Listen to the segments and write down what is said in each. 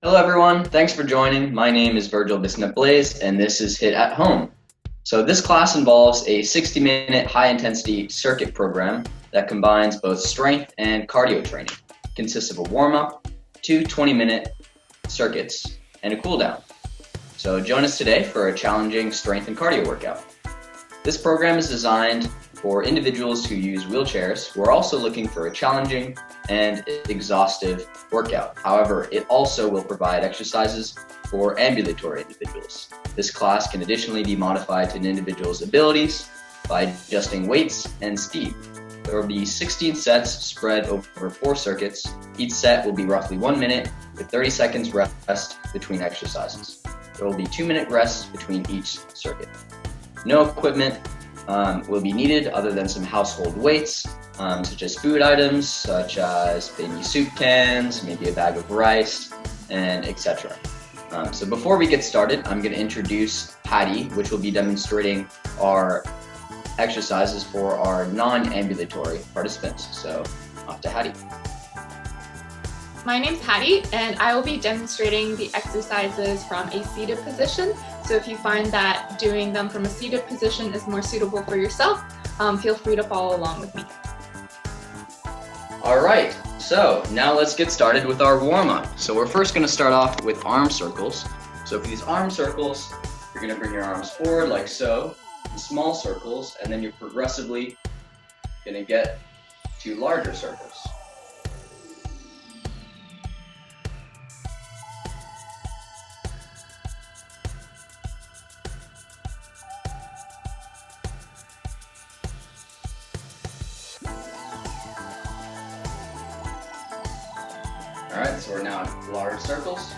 Hello everyone, thanks for joining. My name is Virgil Bisnett-Blaze and this is Hit at Home. So this class involves a 60-minute high-intensity circuit program that combines both strength and cardio training. It consists of a warm-up, two 20-minute circuits, and a cool-down. So join us today for a challenging strength and cardio workout. This program is designed for individuals who use wheelchairs who are also looking for a challenging and exhaustive workout. However, it also will provide exercises for ambulatory individuals. This class can additionally be modified to an individual's abilities by adjusting weights and speed. There will be 16 sets spread over 4 circuits. Each set will be roughly 1 minute with 30 seconds rest between exercises. There will be 2-minute rests between each circuit. No equipment will be needed other than some household weights, such as food items, such as maybe soup cans, maybe a bag of rice, and etc. So before we get started, I'm going to introduce H.I.I.T, which will be demonstrating our exercises for our non-ambulatory participants. So off to H.I.I.T. My name's Hattie, and I will be demonstrating the exercises from a seated position. So if you find that doing them from a seated position is more suitable for yourself, feel free to follow along with me. All right, so now let's get started with our warm-up. So we're first going to start off with arm circles. So for these arm circles, you're going to bring your arms forward like so, in small circles, and then you're progressively going to get to larger circles. All right, so we're now at large circles.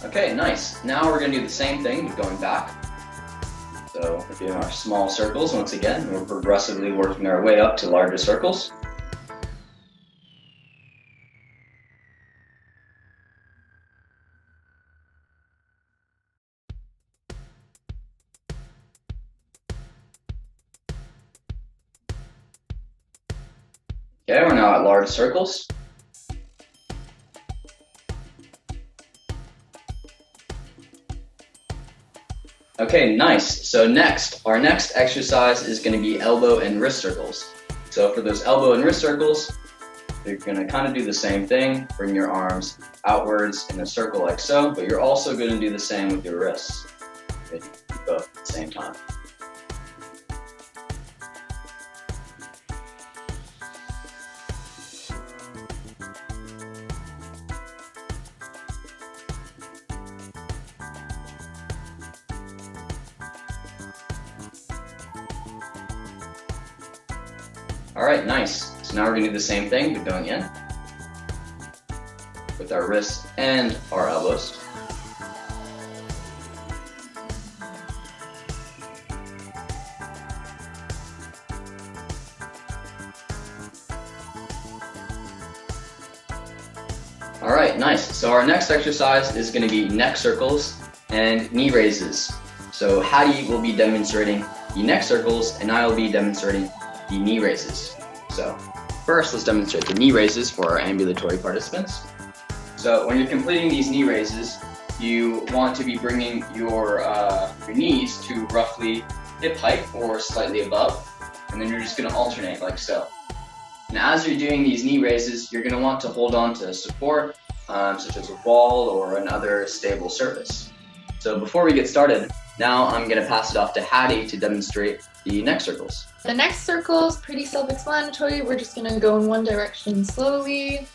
Okay, nice. Now we're going to do the same thing, but going back. So we're doing our small circles once again. We're progressively working our way up to larger circles. Okay, we're now at large circles. Okay, nice. So our next exercise is going to be elbow and wrist circles. So for those elbow and wrist circles, you're going to kind of do the same thing. Bring your arms outwards in a circle like so, but you're also going to do the same with your wrists. Okay, both at the same time. All right, nice. So now we're going to do the same thing, but going in with our wrists and our elbows. All right, nice. So our next exercise is going to be neck circles and knee raises. So Hattie will be demonstrating the neck circles and I will be demonstrating the knee raises. So first, let's demonstrate the knee raises for our ambulatory participants. So when you're completing these knee raises, you want to be bringing your knees to roughly hip height or slightly above, and then you're just going to alternate like so. And as you're doing these knee raises, you're going to want to hold on to support, such as a wall or another stable surface. So before we get started, now I'm going to pass it off to Hattie to demonstrate the neck circles. The next circle is pretty self-explanatory. We're just going to go in one direction slowly.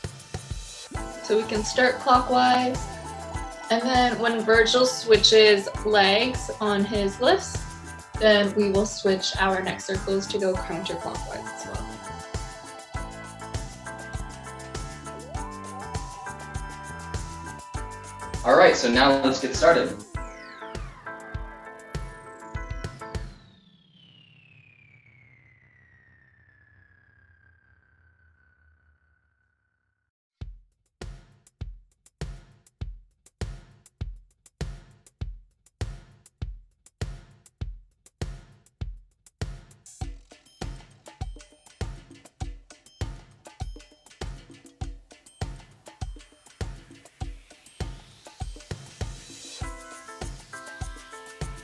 So we can start clockwise. And then when Virgil switches legs on his lifts, then we will switch our neck circles to go counterclockwise as well. All right, so now let's get started.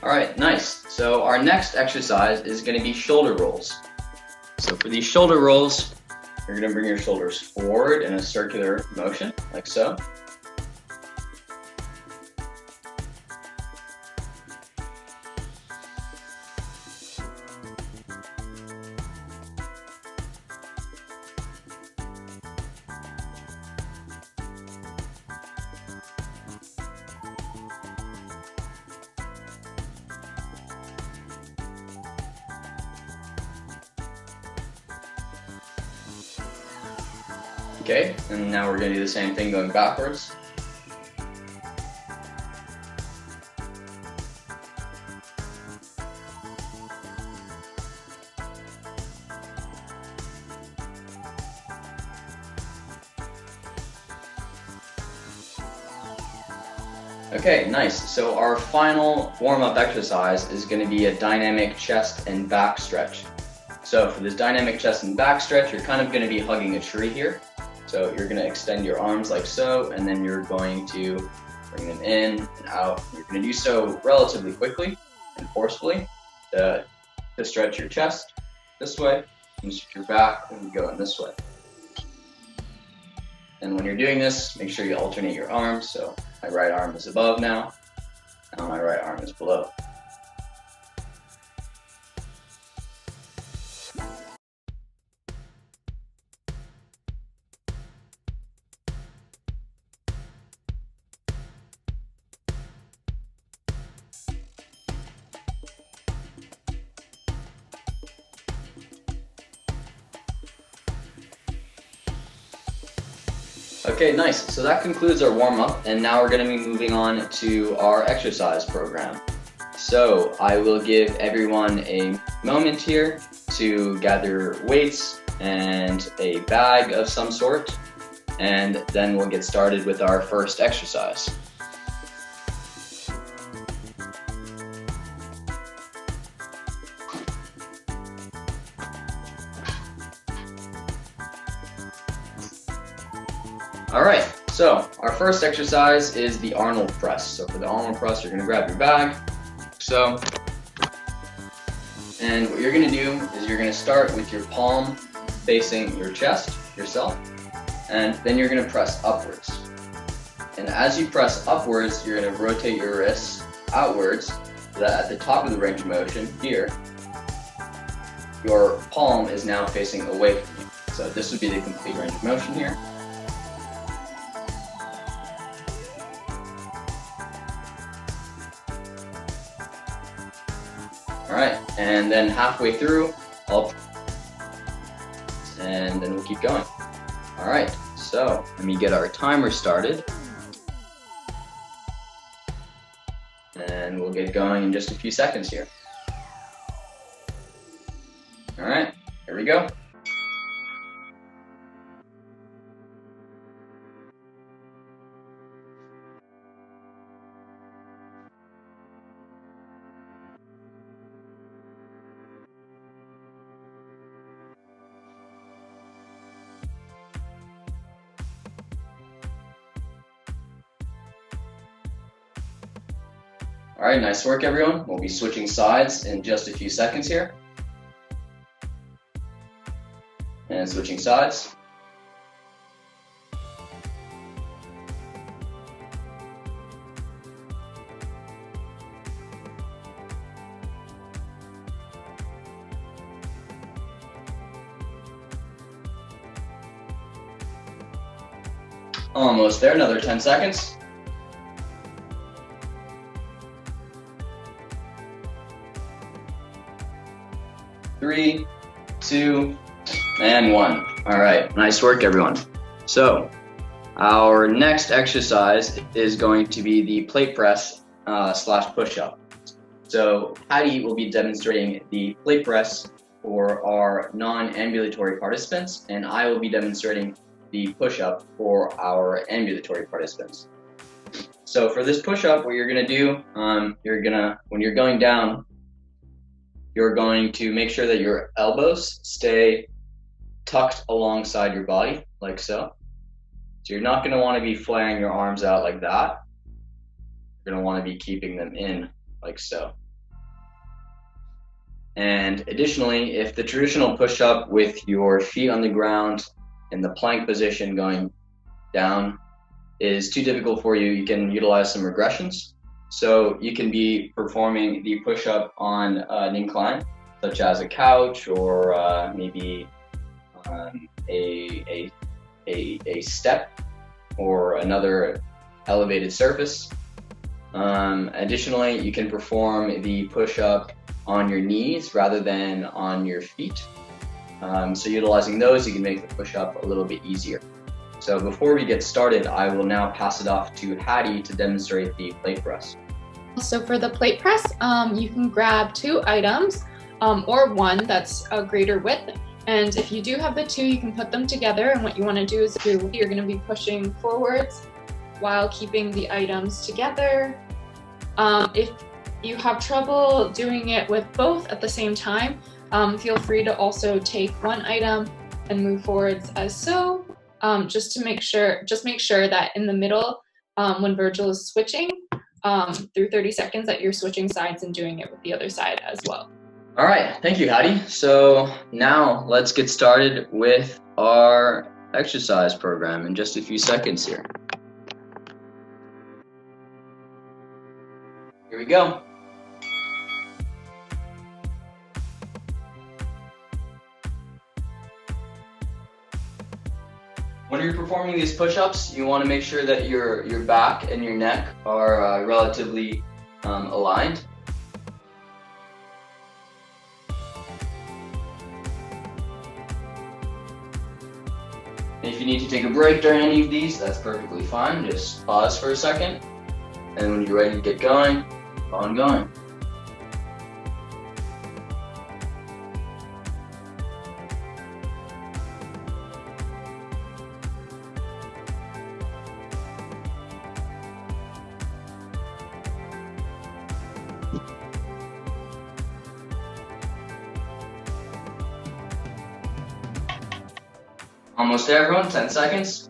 All right, nice. So our next exercise is going to be shoulder rolls. So for these shoulder rolls, you're going to bring your shoulders forward in a circular motion, like so. Okay, and now we're going to do the same thing going backwards. Okay, nice. So our final warm-up exercise is going to be a dynamic chest and back stretch. So for this dynamic chest and back stretch, you're kind of going to be hugging a tree here. So you're going to extend your arms like so, and then you're going to bring them in and out. You're going to do so relatively quickly and forcefully to stretch your chest this way, and stretch your back and go in this way. And when you're doing this, make sure you alternate your arms. So my right arm is above now, and my right arm is below. Okay, nice. So that concludes our warm-up, and now we're going to be moving on to our exercise program. So I will give everyone a moment here to gather weights and a bag of some sort, and then we'll get started with our first exercise. All right, so our first exercise is the Arnold press. So for the Arnold press, you're gonna grab your bag, so. And what you're gonna do is you're gonna start with your palm facing your chest, yourself, and then you're gonna press upwards. And as you press upwards, you're gonna rotate your wrists outwards so that at the top of the range of motion here, your palm is now facing away from you. So this would be the complete range of motion here. All right, and then halfway through, and then we'll keep going. All right, so let me get our timer started. And we'll get going in just a few seconds here. All right, here we go. All right, nice work, everyone. We'll be switching sides in just a few seconds here. And switching sides. Almost there, another 10 seconds. Three, two, and one. All right, nice work, everyone. So our next exercise is going to be the plate press slash push-up. So H.I.I.T will be demonstrating the plate press for our non-ambulatory participants, and I will be demonstrating the push-up for our ambulatory participants. So for this push-up, what you're gonna do, when you're going down, you're going to make sure that your elbows stay tucked alongside your body, like so. So you're not gonna wanna be flaring your arms out like that. You're gonna wanna be keeping them in, like so. And additionally, if the traditional push-up with your feet on the ground in the plank position going down is too difficult for you, you can utilize some regressions. So you can be performing the push-up on an incline, such as a couch or maybe a step or another elevated surface. Additionally, you can perform the push-up on your knees rather than on your feet. So utilizing those, you can make the push-up a little bit easier. So before we get started, I will now pass it off to Hattie to demonstrate the plate press. So for the plate press, you can grab 2 items or one that's a greater width. And if you do have the 2, you can put them together. And what you want to do is you're going to be pushing forwards while keeping the items together. If you have trouble doing it with both at the same time, feel free to also take one item and move forwards as so. Just make sure that in the middle, when Virgil is switching through 30 seconds, that you're switching sides and doing it with the other side as well. All right, thank you, Hattie. So now let's get started with our exercise program in just a few seconds here. Here we go. When you're performing these push-ups, you want to make sure that your back and your neck are relatively aligned. And if you need to take a break during any of these, that's perfectly fine. Just pause for a second, and when you're ready to get going, keep on going. Almost there, everyone. 10 seconds.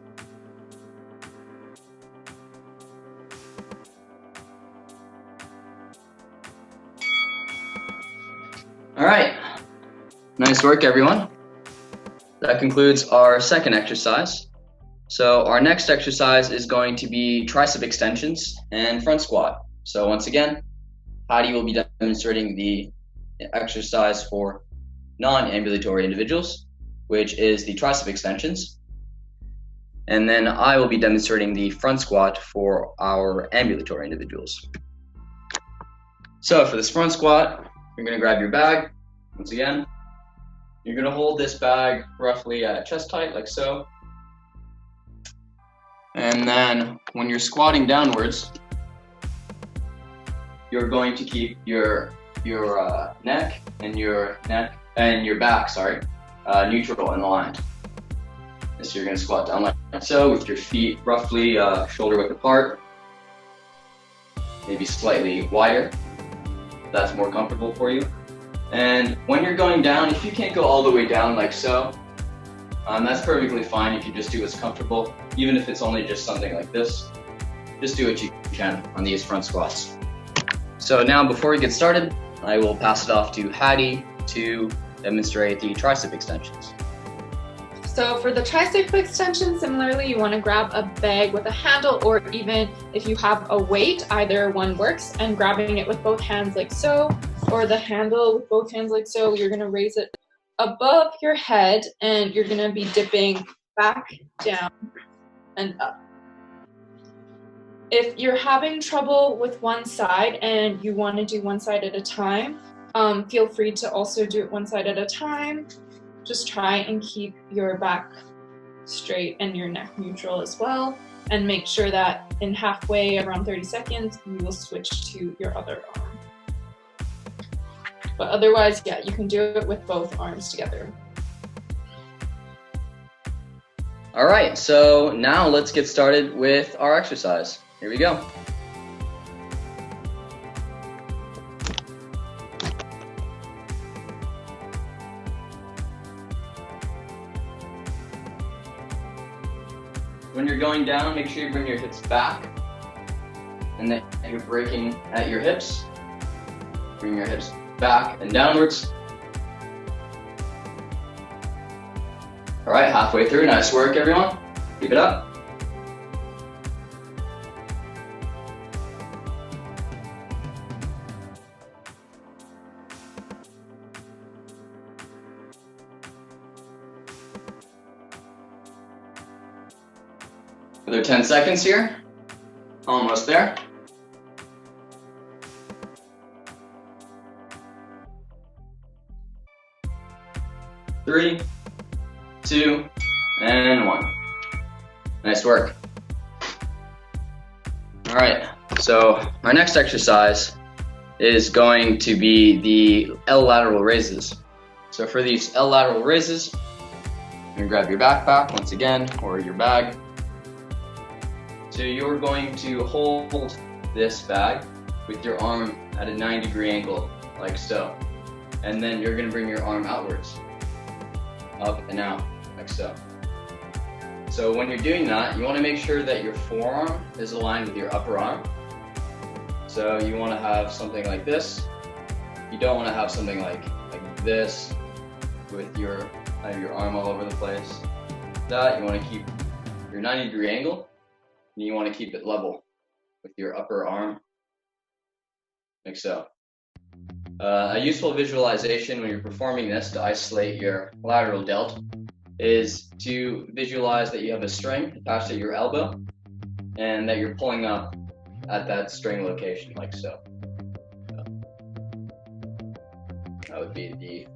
All right. Nice work, everyone. That concludes our second exercise. So our next exercise is going to be tricep extensions and front squat. So once again, Hattie will be demonstrating the exercise for non-ambulatory individuals, which is the tricep extensions. And then I will be demonstrating the front squat for our ambulatory individuals. So for this front squat, you're gonna grab your bag. Once again, you're gonna hold this bag roughly at chest height, like so. And then when you're squatting downwards, you're going to keep your neck and your back, neutral and aligned. So you're going to squat down like so with your feet roughly shoulder width apart, maybe slightly wider. If that's more comfortable for you. And when you're going down, if you can't go all the way down like so, that's perfectly fine. You can just do what's comfortable, even if it's only just something like this. Just do what you can on these front squats. So now before we get started, I will pass it off to Hattie to demonstrate the tricep extensions. So for the tricep extension, similarly, you want to grab a bag with a handle, or even if you have a weight, either one works, and grabbing it with both hands like so, or the handle with both hands like so. You're going to raise it above your head and you're going to be dipping back, down, and up. If you're having trouble with one side and you want to do one side at a time, feel free to also do it one side at a time. Just try and keep your back straight and your neck neutral as well. And make sure that in halfway, around 30 seconds, you will switch to your other arm. But otherwise, yeah, you can do it with both arms together. All right, so now let's get started with our exercise. Here we go. When you're going down, make sure you bring your hips back and that you're breaking at your hips. Bring your hips back and downwards. All right, halfway through. Nice work, everyone. Keep it up. Another 10 seconds here. Almost there. 3, 2, and 1. Nice work. All right, so our next exercise is going to be the L lateral raises. So for these L lateral raises, you're gonna grab your backpack once again, or your bag. So you're going to hold this bag with your arm at a 90-degree angle, like so. And then you're gonna bring your arm outwards, up and out, like so. So when you're doing that, you wanna make sure that your forearm is aligned with your upper arm. So you wanna have something like this. You don't wanna have something like this with your arm all over the place. That, you wanna keep your 90-degree angle, and you wanna keep it level with your upper arm, like so. A useful visualization when you're performing this to isolate your lateral delt is to visualize that you have a string attached at your elbow and that you're pulling up at that string location, like so. That would be the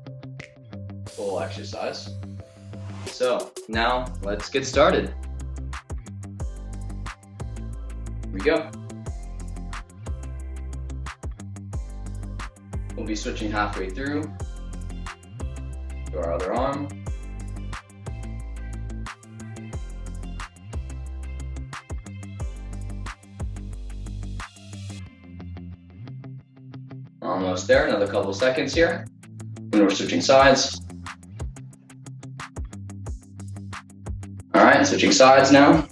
full exercise. So now let's get started. Here we go. We'll be switching halfway through to our other arm. Almost there, another couple of seconds here. And we're switching sides. All right, switching sides now.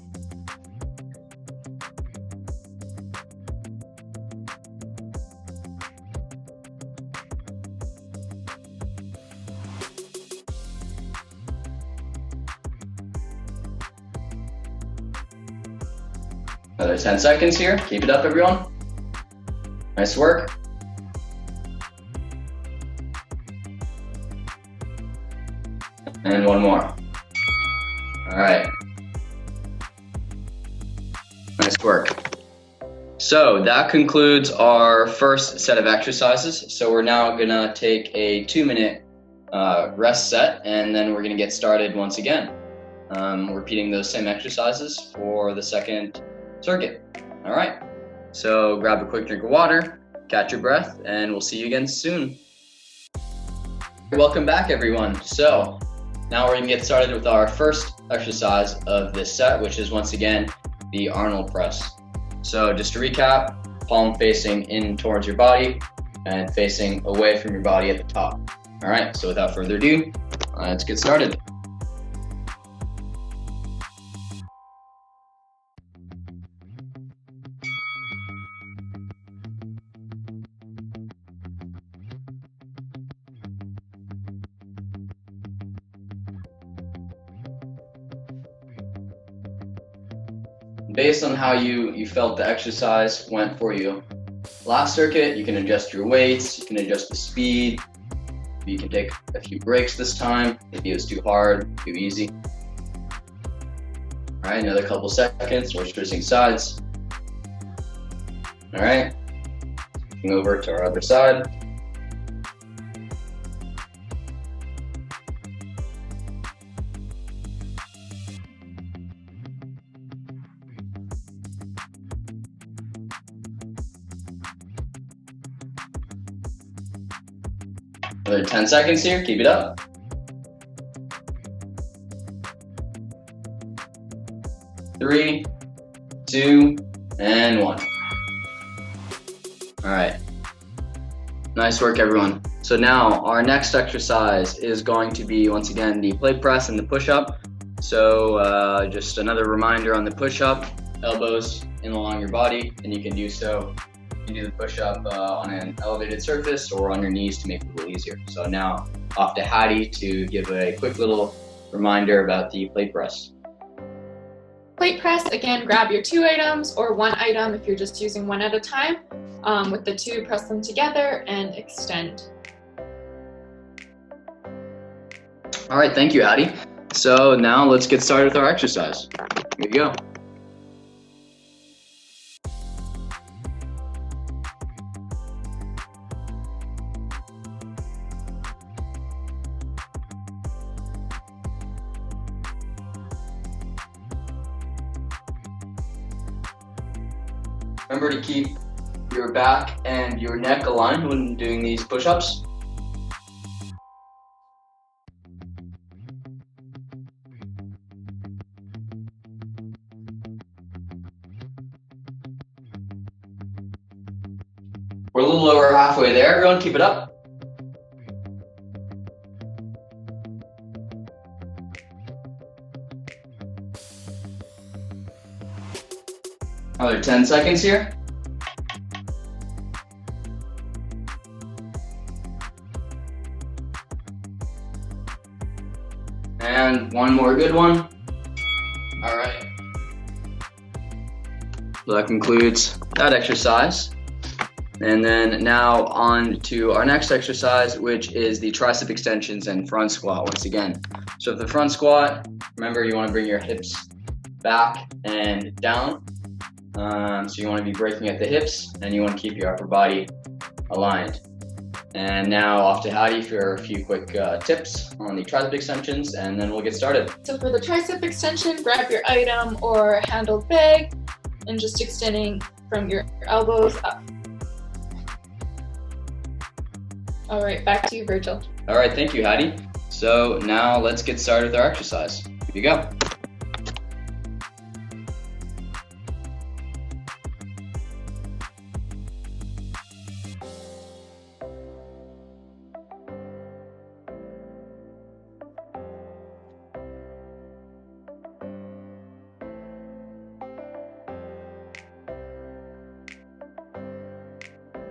Another 10 seconds here. Keep it up, everyone. Nice work. And one more. All right. Nice work. So that concludes our first set of exercises. So we're now gonna take a 2-minute rest set, and then we're gonna get started once again. Repeating those same exercises for the second circuit. All right, so grab a quick drink of water, catch your breath, and we'll see you again soon. Welcome back, everyone. So now we're gonna get started with our first exercise of this set, which is once again the Arnold press. So just to recap, palm facing in towards your body and facing away from your body at the top. All right, so without further ado, let's get started. Based on how you felt the exercise went for you last circuit, you can adjust your weights, you can adjust the speed, you can take a few breaks this time if it was too hard, too easy. All right, another couple seconds, we're switching sides. All right, switching over to our other side. Another 10 seconds here, keep it up. Three, 2, and 1. All right, nice work, everyone. So now our next exercise is going to be, once again, the plate press and the push-up. So just another reminder on the push-up, elbows in along your body, and you can do so You do the push-up on an elevated surface or on your knees to make it a little easier. So now off to H.I.I.T to give a quick little reminder about the plate press. Plate press, again, grab your 2 items or 1 item if you're just using one at a time. With the 2, press them together and extend. All right, thank you, H.I.I.T. So now let's get started with our exercise. Here you go. Remember to keep your back and your neck aligned when doing these push-ups. We're a little over halfway there. Everyone keep it up. Another 10 seconds here. And one more good one. All right. So that concludes that exercise. And then now on to our next exercise, which is the tricep extensions and front squat once again. So for the front squat, remember you want to bring your hips back and down. So you want to be breaking at the hips and you want to keep your upper body aligned. And now off to H.I.I.T for a few quick tips on the tricep extensions, and then we'll get started. So for the tricep extension, grab your item or handled bag and just extending from your elbows up. All right, back to you, Virgil. All right, thank you, H.I.I.T. So now let's get started with our exercise. Here you go.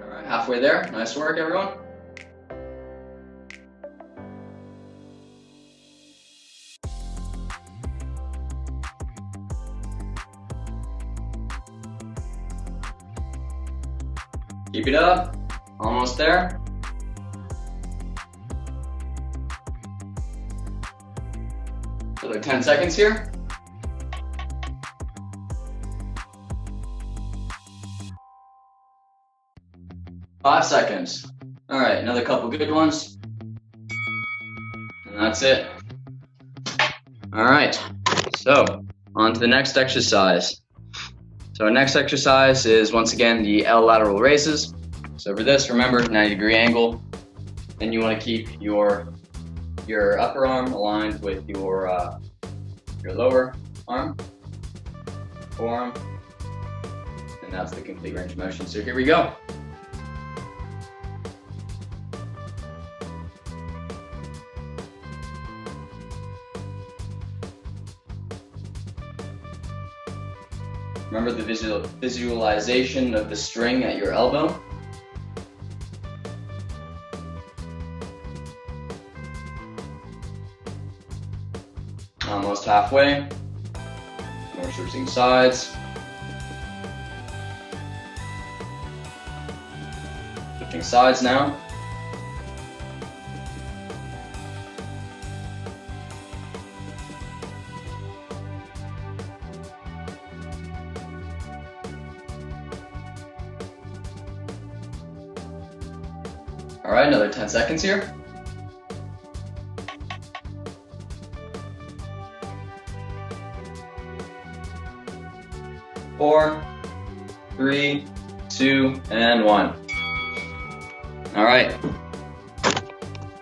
All right, halfway there. Nice work, everyone. Keep it up. Almost there. Another 10 seconds here. Five seconds. All right, another couple good ones. And that's it. All right, so on to the next exercise. So our next exercise is once again the L lateral raises. So for this, remember 90-degree angle, and you want to keep your upper arm aligned with your lower arm, forearm, and that's the complete range of motion. So here we go. Remember the visualization of the string at your elbow. Almost halfway. More switching sides. Switching sides now. All right, another 10 seconds here. Four, three, two, and one. All right.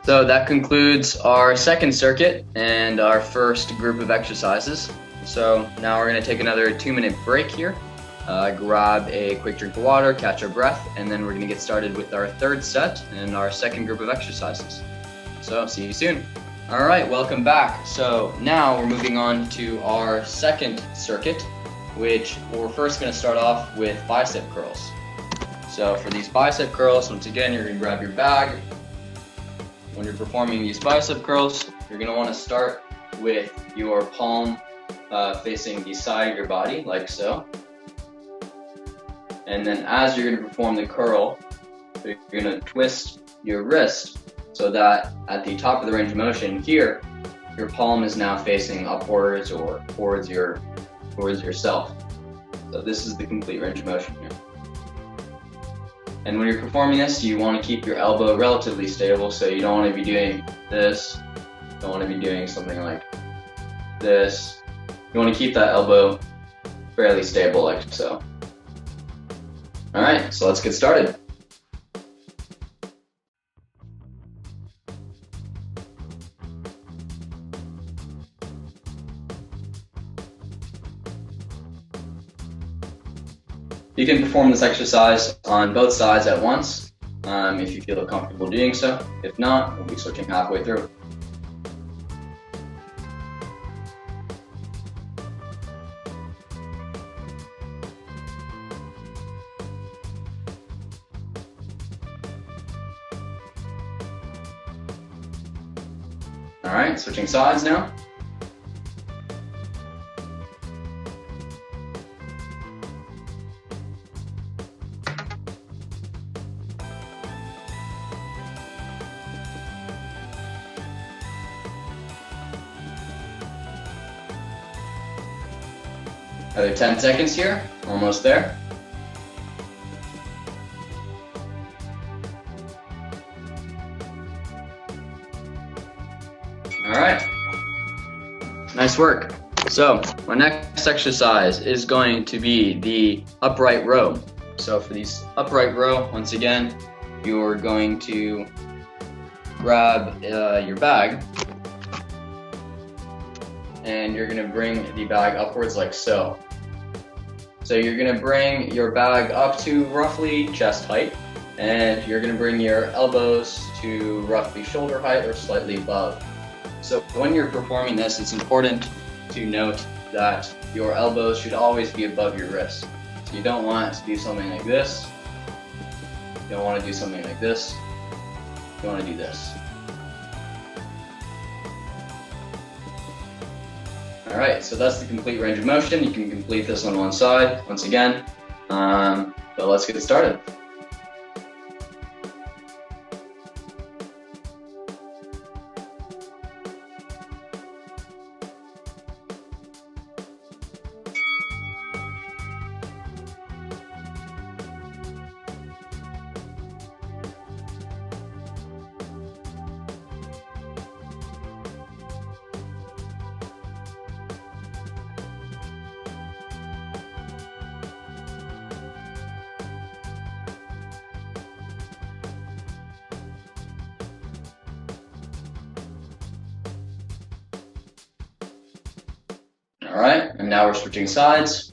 So that concludes our second circuit and our first group of exercises. So now we're going to take another 2-minute break here. Grab a quick drink of water, catch our breath, and then we're going to get started with our third set and our second group of exercises. So see you soon. All right, welcome back. So now we're moving on to our second circuit, which we're first going to start off with bicep curls. So for these bicep curls, once again, you're gonna grab your bag. When you're performing these bicep curls, you're gonna wanna start with your palm facing the side of your body, like so. And then as you're gonna perform the curl, you're gonna twist your wrist so that at the top of the range of motion here, your palm is now facing upwards or towards yourself. So this is the complete range of motion here. And when you're performing this, you want to keep your elbow relatively stable, so you don't want to be doing this, you don't want to be doing something like this. You want to keep that elbow fairly stable, like so. All right, so let's get started. You can perform this exercise on both sides at once if you feel comfortable doing so. If not, we'll be switching halfway through. All right, switching sides now. Another 10 seconds here, almost there. All right, nice work. So my next exercise is going to be the upright row. So for these upright row, once again, you're going to grab your bag and you're gonna bring the bag upwards like so. So you're gonna bring your bag up to roughly chest height, and you're gonna bring your elbows to roughly shoulder height or slightly above. So when you're performing this, it's important to note that your elbows should always be above your wrist. So you don't want to do something like this. You don't want to do something like this. You want to do this. All right, so that's the complete range of motion. You can complete this on one side, once again, but let's get started. All right, and now we're switching sides.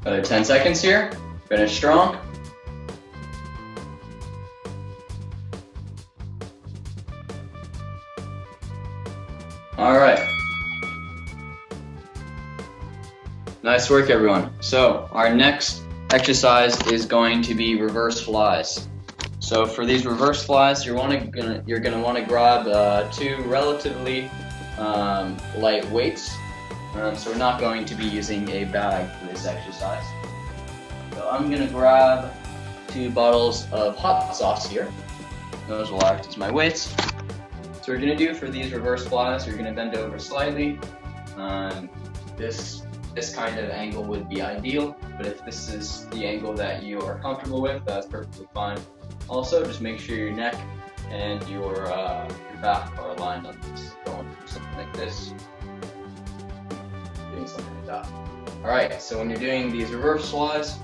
Another 10 seconds here. Finish strong. All right. Nice work, everyone. So our next exercise is going to be reverse flies. So for these reverse flies, you're gonna want to grab two relatively light weights. So we're not going to be using a bag for this exercise. So I'm gonna grab 2 bottles of hot sauce here. Those will act as my weights. So we're gonna do for these reverse flies, you're gonna bend over slightly. This kind of angle would be ideal, but if this is the angle that you are comfortable with, that's perfectly fine. Also, just make sure your neck and your back are aligned on this. Going something like this, doing something like that. All right, so when you're doing these reverse flies,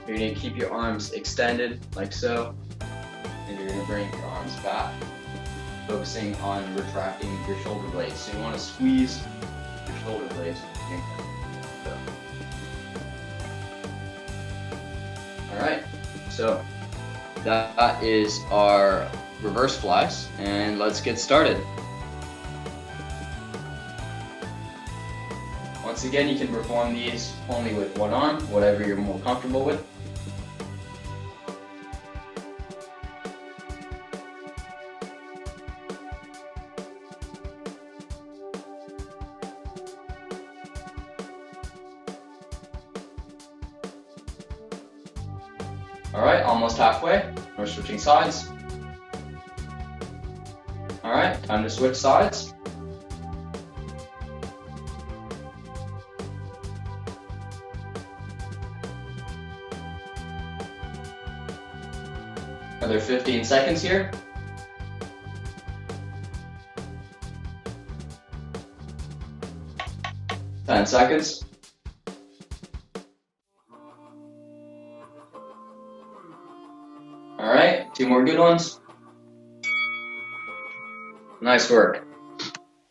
you're gonna keep your arms extended like so, and you're gonna bring your arms back, focusing on retracting your shoulder blades. So you want to squeeze your shoulder blades. So. So that is our reverse flies, and let's get started. Once again, you can perform these only with one arm, whatever you're more comfortable with. All right, almost halfway. We're switching sides. All right, time to switch sides. Another 15 seconds here. Ten seconds. All right, two more good ones. Nice work.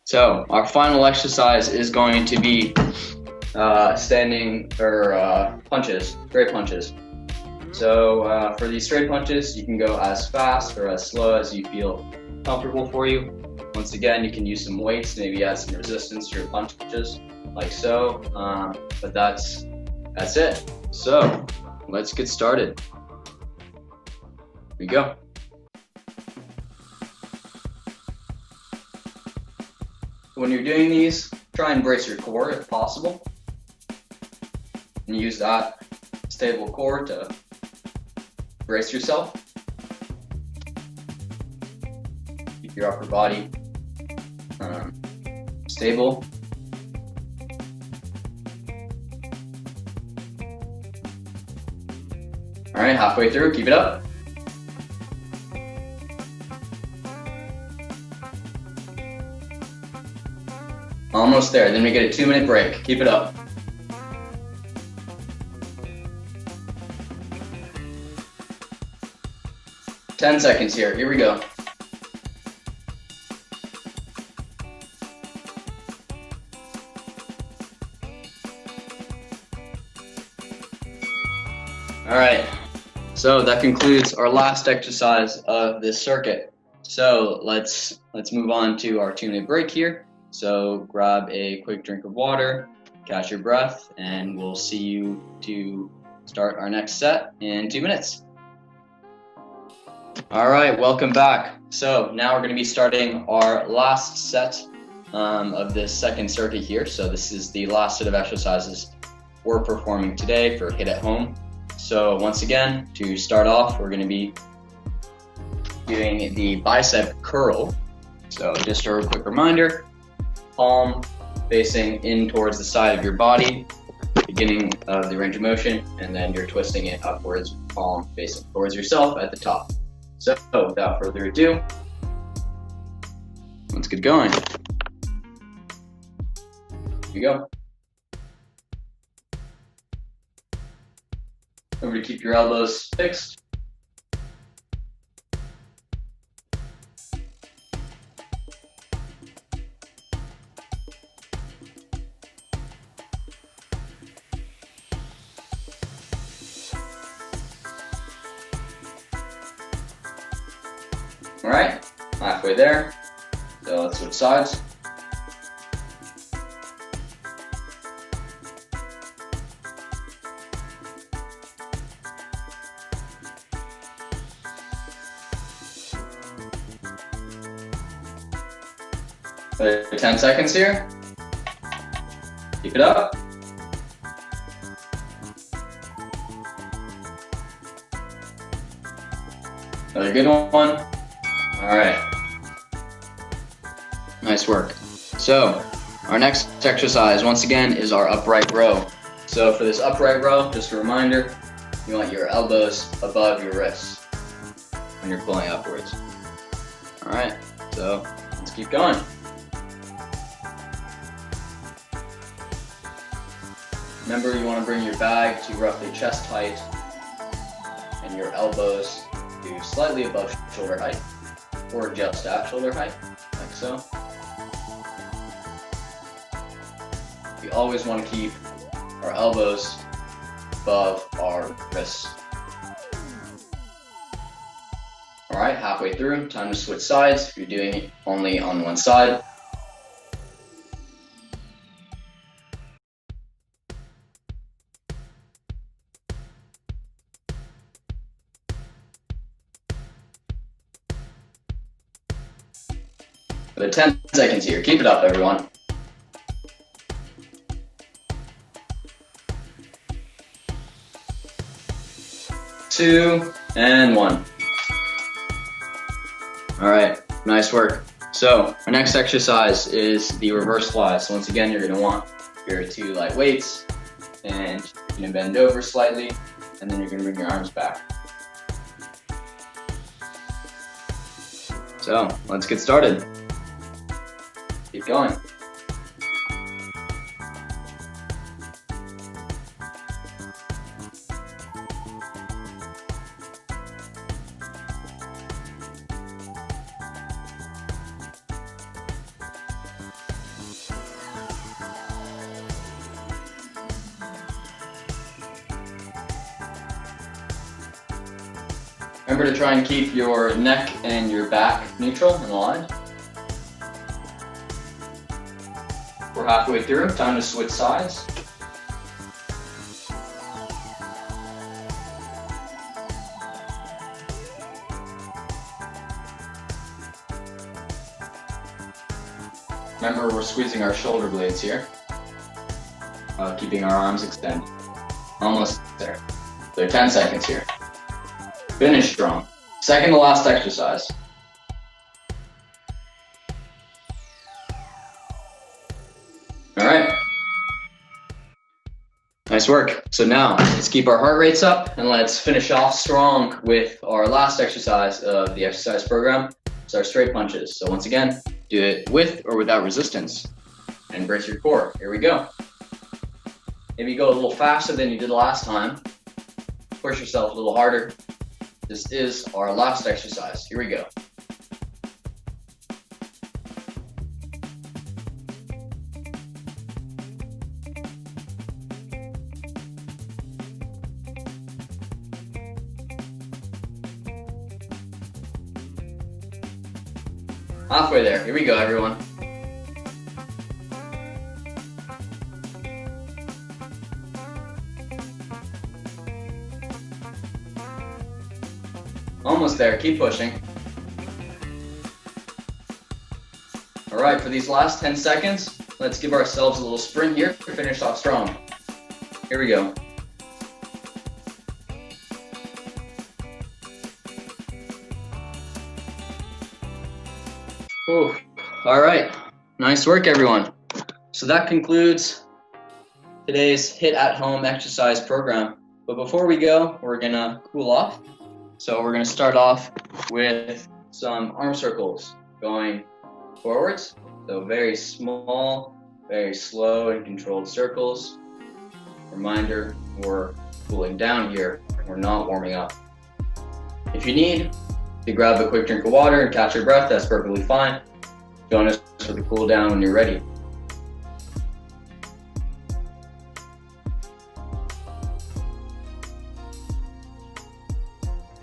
So our final exercise is going to be standing or punches, straight punches. So for these straight punches, you can go as fast or as slow as you feel comfortable for you. Once again, you can use some weights, maybe add some resistance to your punches, like so. But that's it. So let's get started. Here we go. When you're doing these, try and brace your core if possible. And use that stable core to brace yourself. Keep your upper body stable. All right, halfway through, keep it up. Almost there, then we get a 2-minute break. Keep it up. Ten seconds here we go. All right, so that concludes our last exercise of this circuit. So let's move on to our 2-minute break here. So grab a quick drink of water, catch your breath, and we'll see you to start our next set in 2 minutes. All right, welcome back. So now we're going to be starting our last set of this second circuit here. So this is the last set of exercises we're performing today for HIIT at Home. So once again, to start off, we're going to be doing the bicep curl. So just a quick reminder, palm facing in towards the side of your body, beginning of the range of motion, and then you're twisting it upwards, palm facing towards yourself at the top. So without further ado, let's get going. Here we go. Remember to keep your elbows fixed. All right, halfway there. So let's switch sides. Another 10 seconds here. Keep it up. Another good one. All right. Nice work. So our next exercise, once again, is our upright row. So for this upright row, just a reminder, you want your elbows above your wrists when you're pulling upwards. All right, so let's keep going. Remember, you want to bring your bag to roughly chest height and your elbows to slightly above shoulder height, or just at shoulder height, like so. We always want to keep our elbows above our wrists. All right, halfway through, time to switch sides if you're doing it only on one side. About 10 seconds here. Keep it up, everyone. 2 and 1. All right, nice work. So our next exercise is the reverse fly. So once again, you're gonna want your 2 light weights, and you're gonna bend over slightly, and then you're gonna bring your arms back. So let's get started. Keep going. Remember to try and keep your neck and your back neutral and aligned. We're halfway through, time to switch sides. Remember, we're squeezing our shoulder blades here, keeping our arms extended. Almost there. So 10 seconds here. Finish strong. Second to last exercise. All right. Nice work. So now let's keep our heart rates up and let's finish off strong with our last exercise of the exercise program. It's our straight punches. So once again, do it with or without resistance and brace your core. Here we go. Maybe go a little faster than you did last time. Push yourself a little harder. This is our last exercise. Here we go. Halfway there. Here we go, everyone. Almost there. Keep pushing. All right, for these last 10 seconds, let's give ourselves a little sprint here to finish off strong. Here we go. Ooh. All right. Nice work, everyone. So that concludes today's HIT at Home exercise program. But before we go, we're gonna cool off. So we're gonna start off with some arm circles going forwards. So very small, very slow and controlled circles. Reminder, we're cooling down here. We're not warming up. If you need to grab a quick drink of water and catch your breath, that's perfectly fine. Join us for the cool down when you're ready.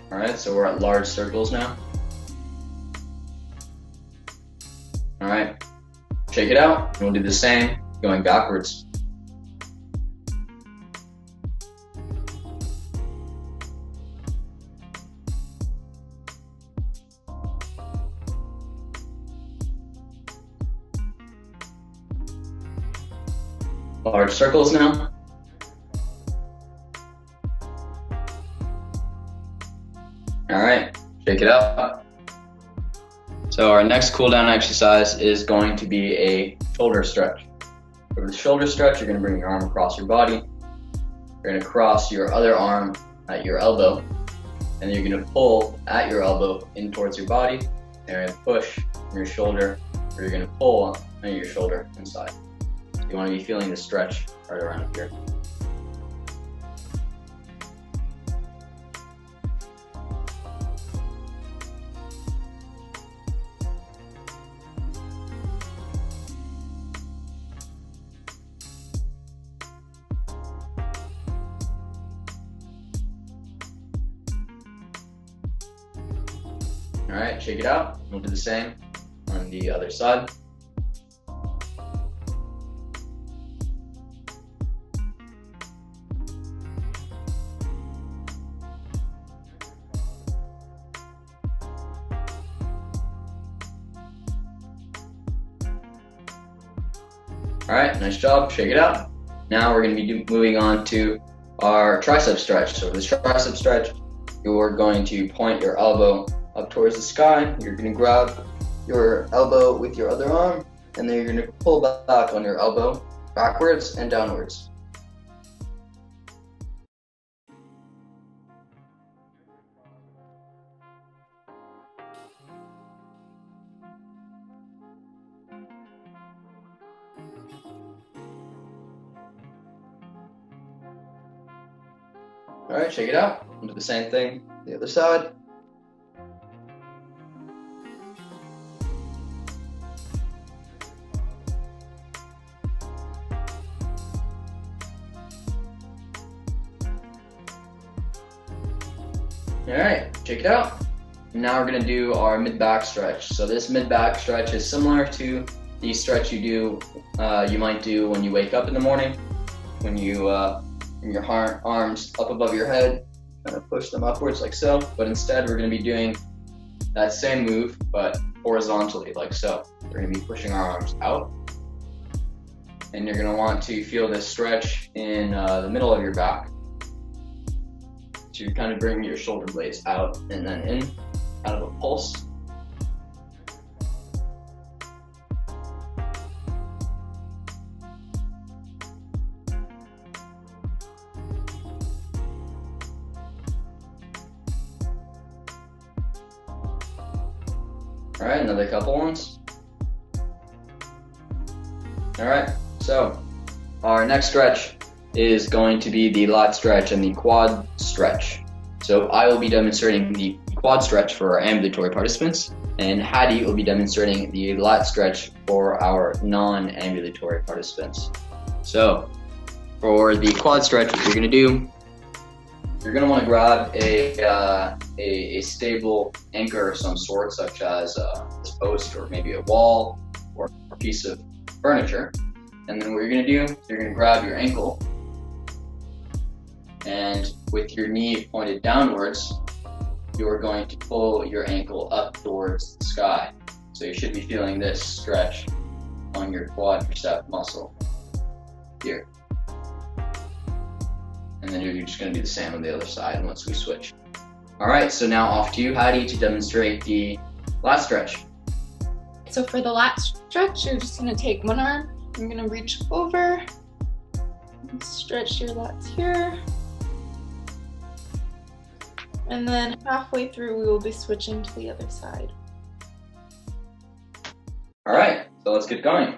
All right, so we're at large circles now. All right, shake it out, and we'll do the same, going backwards. Large circles now. All right, shake it out. So our next cool down exercise is going to be a shoulder stretch. For the shoulder stretch, you're gonna bring your arm across your body. You're gonna cross your other arm at your elbow, and you're gonna pull at your elbow in towards your body. And you're gonna push from your shoulder, or you're gonna pull on your shoulder inside. So you wanna be feeling the stretch right around up here. All right, shake it out. We'll do the same on the other side. All right, nice job. Shake it out. Now we're going to be moving on to our tricep stretch. So for this tricep stretch, you're going to point your elbow up towards the sky. You're going to grab your elbow with your other arm, and then you're going to pull back on your elbow backwards and downwards. All right, shake it out. Do the same thing, the other side. All right, shake it out. Now we're gonna do our mid-back stretch. So this mid-back stretch is similar to the stretch you might do when you wake up in the morning, when you bring your arms up above your head, kind of push them upwards like so. But instead, we're gonna be doing that same move, but horizontally like so. We're gonna be pushing our arms out, and you're gonna want to feel this stretch in the middle of your back. To kind of bring your shoulder blades out and then in, kind of a pulse. All right, another couple ones. All right, so our next stretch is going to be the lat stretch and the quad stretch. So I will be demonstrating the quad stretch for our ambulatory participants, and Hattie will be demonstrating the lat stretch for our non-ambulatory participants. So for the quad stretch, what you're gonna do, you're gonna wanna grab a stable anchor of some sort, such as this post or maybe a wall or a piece of furniture. And then what you're gonna do, you're gonna grab your ankle, and with your knee pointed downwards, you're going to pull your ankle up towards the sky. So you should be feeling this stretch on your quadricep muscle here. And then you're just going to do the same on the other side once we switch. All right, so now off to you, Hattie, to demonstrate the lat stretch. So for the lat stretch, you're just going to take one arm. You're going to reach over, stretch your lats here. And then halfway through, we will be switching to the other side. All right, so let's get going.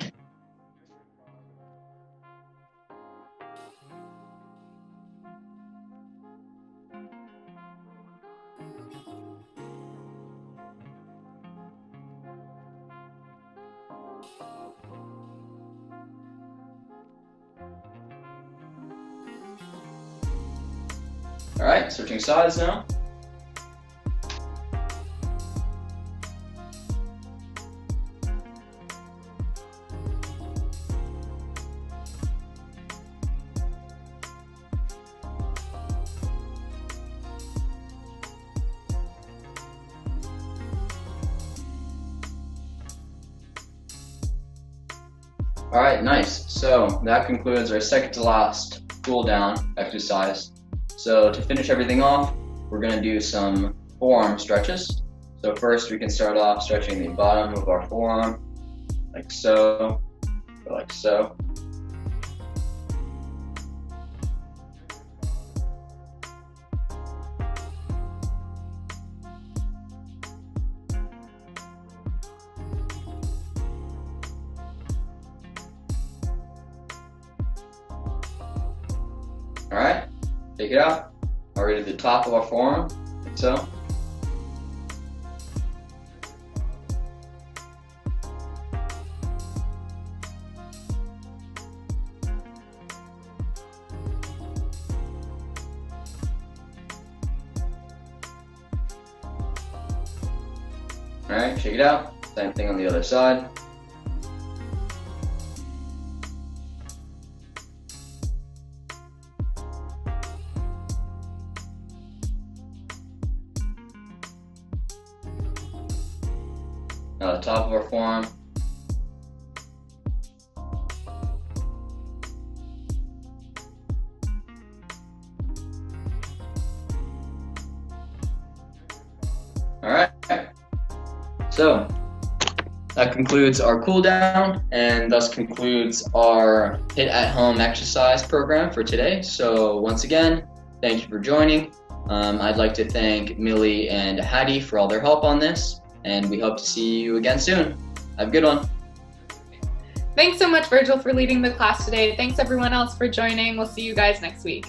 All right, switching sides now. All right, nice. So that concludes our second to last cool down exercise. So to finish everything off, we're gonna do some forearm stretches. So first we can start off stretching the bottom of our forearm, like so, or like so. All right, take it out. Already to the top of our forearm, like so. All right, shake it out. Same thing on the other side. Now the top of our forearm. All right. So that concludes our cool down and thus concludes our HIT at home exercise program for today. So once again, thank you for joining. I'd like to thank Millie and Hattie for all their help on this, and we hope to see you again soon. Have a good one. Thanks so much, Virgil, for leading the class today. Thanks everyone else for joining. We'll see you guys next week.